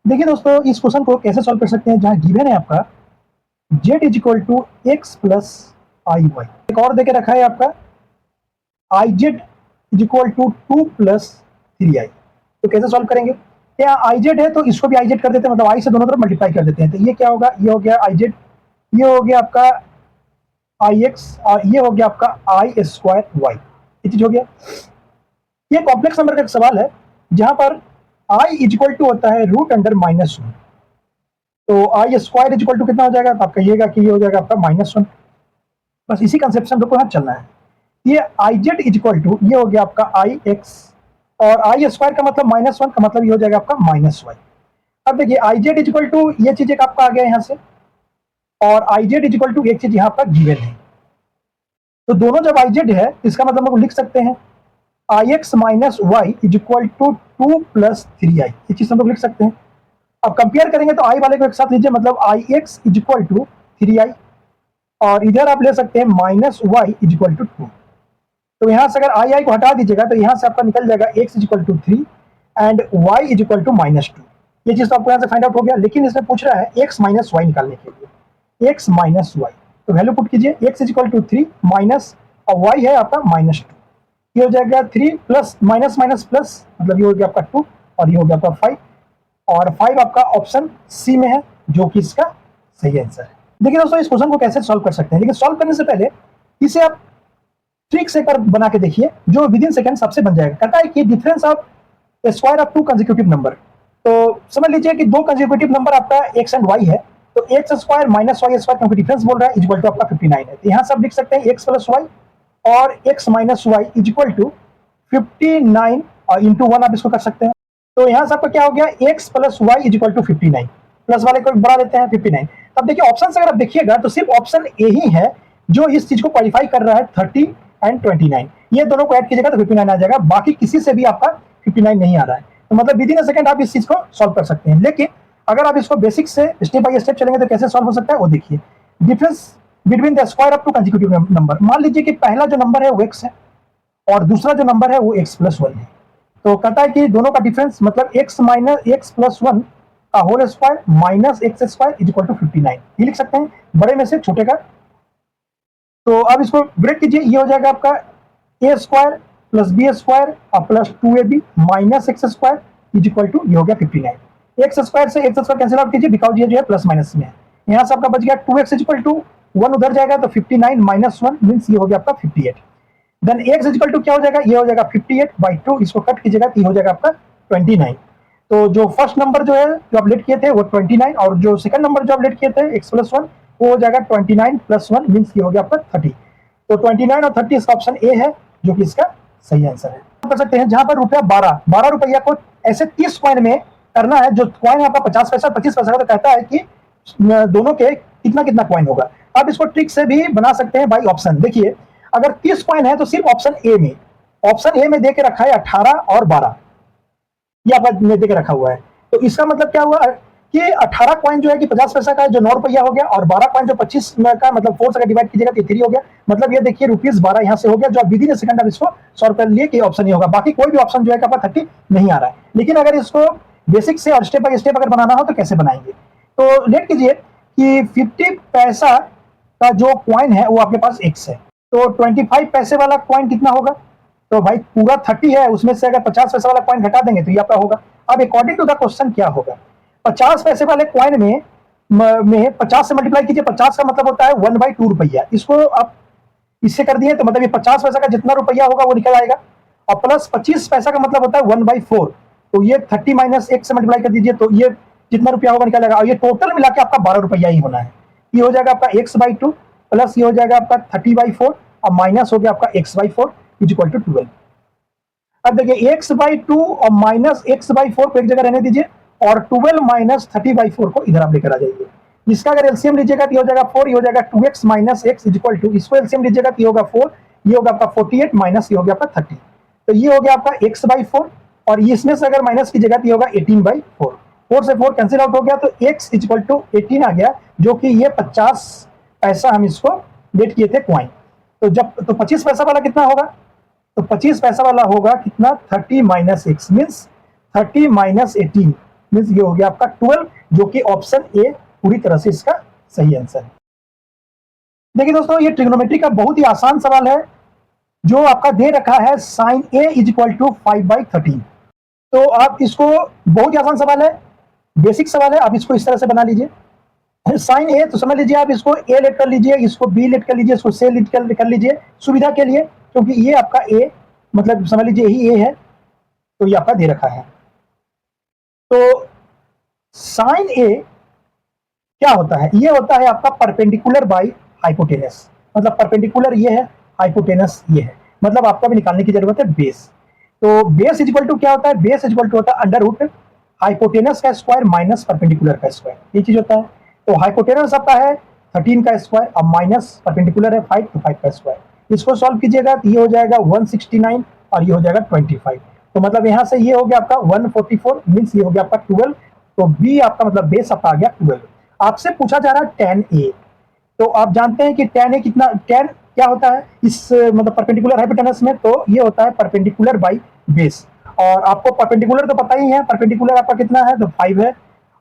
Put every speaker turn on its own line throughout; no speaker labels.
देखिए दोस्तों, इस क्वेश्चन को कैसे सॉल्व कर सकते हैं जहां गिवन है आपका z is equal to x plus i y. एक और देके रखा है आपका i Z is equal to two plus three i. तो कैसे सॉल्व करेंगे? क्या आई जेड है तो इसको भी आई जेड कर देते हैं, मतलब आई से दोनों तरफ मल्टीप्लाई कर देते हैं। तो ये क्या होगा? ये हो गया आई जेड, ये हो गया आपका आई एक्स और ये हो गया आपका आई स्क्वायर वाई। ये चीज हो गया। ये कॉम्प्लेक्स नंबर का एक सवाल है जहां पर आई इज इक्वल टू होता है रूट अंडर माइनस वन। तो आई स्क्वायर इज इक्वल टू कितना हो जाएगा? तो आप कहिएगा कि ये हो जाएगा आपका माइनस वन। बस इसी कंसेप्ट से हम लोग को यहाँ चलना है। ये I Z is equal to ये हो गया आपका आई एक्स और आई स्क्वायर का मतलब माइनस वन का मतलब ये हो जाएगा आपका माइनस वाई। अब देखिए I Z is equal to ये चीज एक आपका आ गया यहाँ से और I Z is equal to एक चीज यहाँ पर गिवन है। तो दोनों जब आई जेड है इसका मतलब हम लोग लिख सकते हैं i x minus Y is equal to two plus three i. ये चीज हम लोग लिख सकते हैं। अब कंपेयर करेंगे तो आई वाले को एक साथ लीजिए, मतलब i x is equal to three i और इधर आप ले सकते हैं minus Y is equal to two. तो यहां से अगर आई आई को हटा दीजिएगा तो यहां से आपका निकल जाएगा X is equal to three and Y is equal to minus two. ये चीज तो आपको यहां से फाइंड आउट हो गया, लेकिन इसमें पूछ रहा है एक्स माइनस वाई निकालने के लिए। एक्स माइनस वाई तो वैल्यू पुट कीजिए, X is equal to three minus और वाई है आपका माइनस टू। ये हो जाएगा three plus minus minus plus, मतलब ये हो गया आपका टू और ये हो गया आपका फाइव और फाइव आपका ऑप्शन सी में है जो कि इसका सही आंसर है। देखिए दोस्तों, इस क्वेश्चन को कैसे सॉल्व कर सकते हैं, लेकिन सॉल्व करने से पहले इसे आप ट्रिक से कर बना के देखिए जो विद इन सेकंड सबसे बन जाएगा। कहता है कि difference of square of two consecutive number. तो समझ लीजिए कि दो कंसेक्यूटिव नंबर आपका एक्स एंड वाई है, तो X square minus Y square क्योंकि डिफरेंस बोल रहा है इक्वल टू आपका 59 है। तो यहाँ से आप लिख सकते हैं एक्स प्लस वाई और X minus Y is equal to 59 और इंटू वन आप इसको कर सकते हैं। तो यहाँ से आपका क्या हो गया? X plus Y is equal to 59, plus वाले को बढ़ा देते हैं 59। अब देखिए ऑप्शन से अगर आप देखिएगा तो सिर्फ ऑप्शन ए ही है जो इस चीज को क्वालिफाई कर रहा है 30 एंड 29। ये दोनों को ऐड कीजिएगा तो 59 आ जाएगा, बाकी किसी से भी आपका 59 नहीं आ रहा है। तो मतलब विद इन अ सेकंड आप इस चीज को सॉल्व कर सकते हैं। लेकिन अगर आप इसको बेसिक से स्टेप बाय स्टेप चलेंगे तो कैसे सॉल्व हो सकता है वो देखिए। Difference between the square of two consecutive number. मान लीजिए कि पहला जो नंबर है वो एक्स है और दूसरा जो नंबर है वो एक्स प्लस वन है। तो कहता है कि दोनों का डिफरेंस मतलब x minus x plus one का whole square minus x square is equal to 59। ये लिख सकते हैं बड़े में से छोटे का। तो अब इसको ब्रेक कीजिए, ये हो जाएगा आपका A square plus B square और plus two A B minus x square is equal to ये हो गया 59। एक्स स्क्वायर से एक्स स्क्वायर कैंसिल आउट कीजिए बिकॉज ये जो है प्लस माइनस में है। यहाँ से आपका बच गया two X is equal to one उधर जाएगा तो 59 माइनस वन मीन्स ये हो गया आपका 58। Then X is equal to क्या हो जाएगा? ये हो जाएगा 58 बाई टू, इसको कट कीजिएगा तो ये हो जाएगा आपका 29। तो जो फर्स्ट नंबर जो है जो आप लेट किए थे वो 29 और जो सेकंड नंबर जो आप लेट किए थे एक्स प्लस वन वो हो जाएगा 29 प्लस वन मीन्स ये हो गया आपका 30। तो 29 और 30 इसका ऑप्शन ए है जो कि इसका सही आंसर है। कर सकते हैं जहां पर रुपया 12 रुपया को ऐसे 30 कॉइन में करना है, जो कॉइन आपका 50 पैसा 25 पैसा का, तो कहता है कि दोनों के कितना कितना कॉइन होगा। आप इसको ट्रिक से भी बना सकते हैं बाई ऑप्शन। देखिए अगर 30 कॉइन है तो सिर्फ ऑप्शन ए में दे के रखा है 18 और 12, ये आपका दे के रखा हुआ है। तो इसका मतलब क्या हुआ कि 18 कॉइन जो है कि 50 पैसा का है जो 9 रुपया हो गया और 12 कॉइन जो 25 का मतलब 4 से अगर डिवाइड कीजिएगा तो 3 हो गया। मतलब ये देखिए ₹12 यहाँ से हो गया, जो विद इन सेकंड आप इसको सॉल्व कर लिए कि ऑप्शन ये होगा। बाकी कोई भी ऑप्शन जो है आपका 30 नहीं आ रहा है। लेकिन अगर इसको बेसिक से और स्टेप बाय स्टेप अगर बनाना हो तो कैसे बनाएंगे? तो लेट कीजिए कि 50 पैसा का जो कॉइन है वो आपके पास एक्स है, तो 25 पैसे वाला कॉइन कितना होगा? तो भाई पूरा 30 है, उसमें से अगर 50 पैसे वाला कॉइन घटा देंगे तो ये आपका होगा। अब अकॉर्डिंग टू द क्वेश्चन क्या होगा? 50 पैसे वाले कॉइन में 50 से मल्टीप्लाई कीजिए। 50 का मतलब होता है 1/2 रुपया। इसको आप इससे कर दिए तो मतलब ये 50 पैसा का जितना रुपया होगा वो निकल आएगा और प्लस 25 पैसा का मतलब होता है 1/4। तो ये 30 माइनस 1 से मल्टीप्लाई कर दीजिए तो ये जितना रुपया होगा निकल आएगा और ये टोटल मिला के आपका 12 रुपया ही होना है। ये हो जाएगा आपका x/2 प्लस ये हो जाएगा आपका 30/4 और माइनस हो गया आपका x/4 इज इक्वल टू 12। अब देखिए x/2 और माइनस x/4 को एक जगह रहने दीजिए और 12 माइनस 30/4 को इधर आप लेकर आ जाइए। इसका अगर एलसीएम लीजिएगा तो ये हो जाएगा 4, ये हो जाएगा 2x minus x is equal to, इसको एलसीएम लीजिएगा तो ये होगा 4, ये होगा आपका 48 माइनस ये हो गया आपका 30। तो ये हो गया आपका x/4 और इसमें से अगर माइनस कीजिएगा तो ये होगा 18/4। 4 से 4 कैंसिल आउट हो गया तो x इज इक्वल टू 18 आ गया, जो कि ये 50 पैसा हम इसको लेट किए थे कॉइन। तो जब तो 25 पैसा वाला कितना होगा? तो 25 पैसा वाला होगा कितना? 30 minus x means 30 minus 18 means ये हो गया आपका 12, जो कि ऑप्शन ए पूरी तरह से इसका सही आंसर है। देखिए दोस्तों, ये ट्रिग्नोमेट्री का बहुत ही आसान सवाल है, जो आपका दे रखा है sine A is equal to 5/13। तो आप इसको, बहुत ही आसान सवाल है, बेसिक सवाल है, आप इसको इस तरह से बना लीजिए। साइन ए तो समझ लीजिए आप इसको ए लेट कर लीजिए, इसको बी लेट कर लीजिए, इसको सी लेट कर लीजिए सुविधा के लिए, क्योंकि ये आपका ए, मतलब समझ लीजिए यही ए है, तो ये आपका दे रखा है। तो साइन ए क्या होता है? ये होता है आपका परपेंडिकुलर बाई हाइपोटेनस, मतलब परपेंडिकुलर ये है, हाइपोटेनस ये है, मतलब आपको भी निकालने की जरूरत है बेस। तो बेस इज इक्वल टू क्या होता है? बेस इज इक्वल टू होता है अंडर रूट हाइपोटेनस का स्क्वायर माइनस परपेंडिकुलर का स्क्वायर, ये चीज होता है। तो हाइपोटेनस आपका है 13 का स्क्वायर, अब माइनस परपेंडिकुलर है 5, तो 5 का स्क्वायर। इसको सॉल्व कीजिएगा तो ये हो जाएगा 169 और ये हो जाएगा 25। तो मतलब यहाँ से ये हो गया आपका 144, मीन्स ये हो गया आपका 12। तो बी आपका मतलब बेस आपका आ गया 12। आपसे पूछा जा रहा है tan a, तो आप जानते हैं कि tan a कितना, tan क्या होता है इस मतलब परपेंडिकुलर हाइपोटेनस में? तो ये होता है परपेंडिकुलर बाई बेस, और आपको परपेंडिकुलर तो पता ही है, परपेंडिकुलर आपका कितना है? तो 5 है,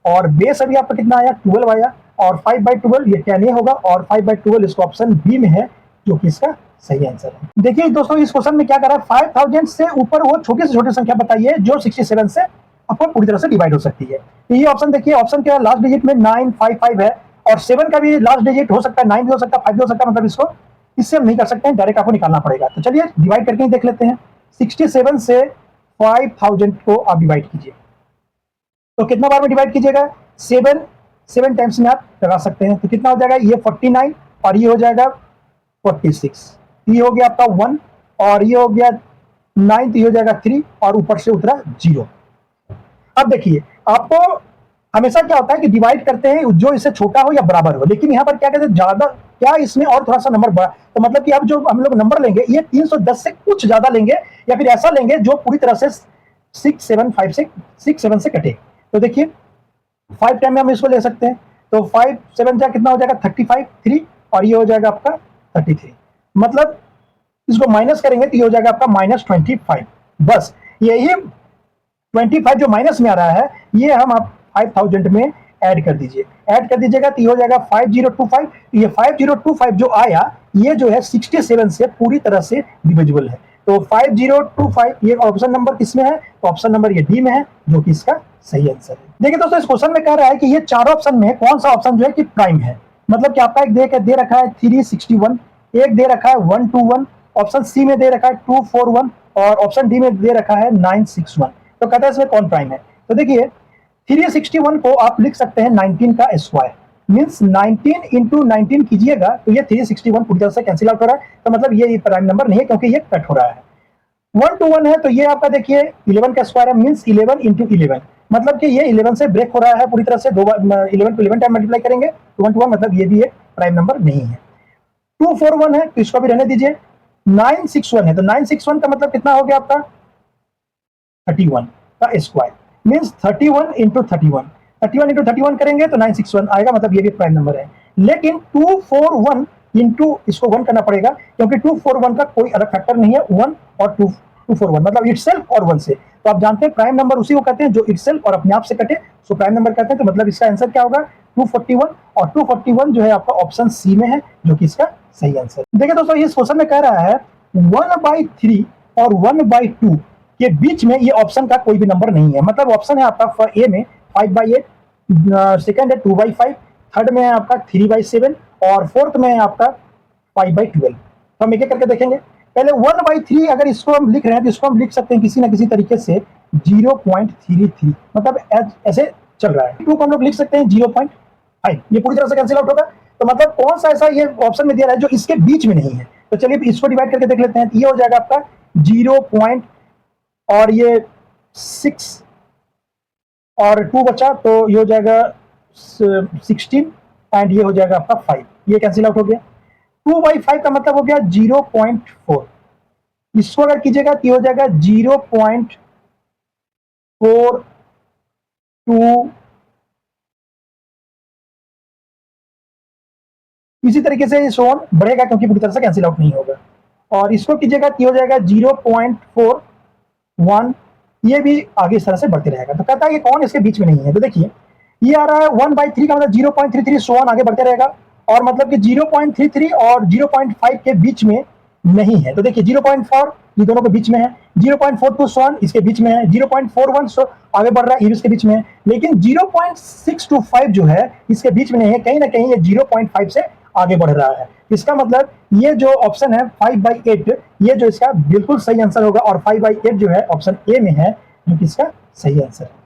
और बेस अभी आपका कितना आया? 12 आया, और 5/12 ये tan a होगा, और 5/12 इसको ऑप्शन बी में है, जो कि इसका सही आंसर है। देखिए दोस्तों, इस क्वेश्चन में क्या करा है, 5000 से ऊपर वो छोटी से छोटी संख्या बताइए जो 67 से आपको पूरी तरह से डिवाइड हो सकती है। तो ये ऑप्शन देखिए, ऑप्शन के लास्ट डिजिट में 955 है, और 7 का भी लास्ट डिजिट हो सकता है, 9 भी हो सकता है, 5 भी हो सकता है, मतलब इसको इससे हम नहीं कर सकते हैं, डायरेक्ट आपको निकालना पड़ेगा। तो चलिए डिवाइड करके ही देख लेते हैं। 67 से 5000 को आप डिवाइड कीजिए, तो कितना बार में डिवाइड कीजिएगा? 7 टाइम्स में आप लगा सकते हैं, तो कितना हो जाएगा? ये 49 और ये हो जाएगा 46, ये हो गया आपका 1, और ये हो गया 9, तो ये हो जाएगा 3, और ऊपर से उतरा 0। अब देखिए, आपको हमेशा क्या होता है कि डिवाइड करते हैं जो इससे छोटा हो या बराबर हो, लेकिन यहाँ पर क्या कहते हैं, ज्यादा क्या इसमें और थोड़ा सा नंबर बड़ा, तो मतलब कि अब जो हम लोग नंबर लेंगे ये 310 से कुछ ज्यादा लेंगे, या फिर ऐसा लेंगे जो पूरी तरह से 6 7 से कटे। तो देखिए 5 टाइम में हम इसको ले सकते हैं, तो 5 7 जा कितना हो जाएगा? 35, 3, और ये हो जाएगा आपका 33, मतलब इसको माइनस करेंगे तो ये हो जाएगा आपका -25। बस यही 25 जो माइनस में आ रहा है, ये हम आप 5000 में ऐड कर दीजिए, ऐड कर दीजिएगा तो ये हो जाएगा 5025। ये 5025 जो आया, ये जो है 67 से पूरी तरह से डिविजिबल है। तो 5025 ये ऑप्शन नंबर किसमें है? तो ऑप्शन नंबर ये डी में है, जो कि इसका सही आंसर है। देखिए दोस्तों, इस क्वेश्चन में कह रहा है कि ये चारों ऑप्शन में कौन सा ऑप्शन जो है कि प्राइम है, मतलब कि आपका एक दे रखा है 361, एक दे रखा है 121, ऑप्शन सी में दे रखा है 241, और ऑप्शन डी में दे रखा है 961। तो कहता है इसमें कौन प्राइम है? तो देखिए 361 को आप लिख सकते हैं 19 का स्क्वायर, मीन्स 19 इंटू 19 कीजिएगा तो ये 361 पूरी तरह से कैंसिल आउट हो रहा है, तो मतलब ये प्राइम नंबर नहीं है, क्योंकि ये कट हो रहा है। 121 है, तो ये आपका देखिए 11 का स्क्वायर है, मीन्स 11 इंटू 11, मतलब कि ये 11 से ब्रेक हो रहा है पूरी तरह से, 11 को 11 टाइम मल्टीप्लाई करेंगे तो 121, मतलब ये भी एक प्राइम नंबर नहीं है। 241 है, तो इसको भी रहने दीजिए। 961 है, तो 961 का मतलब कितना हो गया आपका? 31 का स्क्वायर, मीन्स 31 इंटू 31 करेंगे तो 961 आएगा, मतलब ये भी प्राइम नंबर है। लेकिन 241 इंटू इसको 1 करना पड़ेगा, क्योंकि 241 का कोई अलग फैक्टर नहीं है, 1 और 241 मतलब इटसेल्फ और 1 से। तो आप जानते हैं प्राइम नंबर उसी को कहते हैं जो इटसेल्फ और अपने आप से कटे, सो प्राइम नंबर कहते हैं। तो मतलब इसका आंसर क्या होगा? 241, और 241 जो है आपका ऑप्शन सी में है, जो कि इसका सही आंसर। देखिए दोस्तों, इस क्वेश्चन में कह रहा है 1/3 और 1/2 के बीच में ये ऑप्शन का कोई भी नंबर नहीं है, मतलब ऑप्शन है आपका ए में 5/8, सेकंड है 2/5, थर्ड में है आपका 3/7, और फोर्थ में है आपका 5/12। तो हम एक एक करके देखेंगे। पहले 1/3 अगर इसको हम लिख रहे हैं तो इसको हम लिख सकते हैं किसी ना किसी तरीके से 0.33, मतलब ऐसे चल रहा है। 2 को हम लोग लिख सकते हैं 0.5, ये पूरी तरह से कैंसिल आउट होगा। तो मतलब कौन सा ऐसा ये ऑप्शन में दिया रहा है जो इसके बीच में नहीं है? तो चलिए इसको डिवाइड करके देख लेते हैं। ये हो जाएगा आपका 0. और ये 6 और 2 बचा, तो ये हो जाएगा 16, एंड ये हो जाएगा आपका 5, ये कैंसिल आउट हो गया। 2/5 का मतलब हो गया 0.4, इसको अगर कीजिएगा तो ये हो जाएगा 0.42, इसी तरीके से ये सोन बढ़ेगा, क्योंकि पूरी तरह से कैंसिल आउट नहीं होगा। और इसको कीजिएगा तो हो जाएगा 0.41, ये भी आगे इस तरह से बढ़ते रहेगा। तो कहता है कि कौन इसके बीच में नहीं है। तो देखिए ये आ रहा है 1/3 का मतलब 0.33 सो ऑन आगे बढ़ते रहेगा, और मतलब कि 0.33 और 0.5 के बीच में नहीं है। तो देखिए 0.4 ये दोनों के बीच में है, 0.42 सो ऑन इसके बीच में है, 0.41 सो आगे बढ़ रहा है ये इसके बीच में है, लेकिन 0.625 जो है इसके बीच में नहीं है, कहीं ना कहीं ये 0.5 से आगे बढ़ रहा है। इसका मतलब ये जो ऑप्शन है 5/8 ये जो इसका बिल्कुल सही आंसर होगा, और 5/8 जो है ऑप्शन ए में है जो कि इसका सही आंसर है।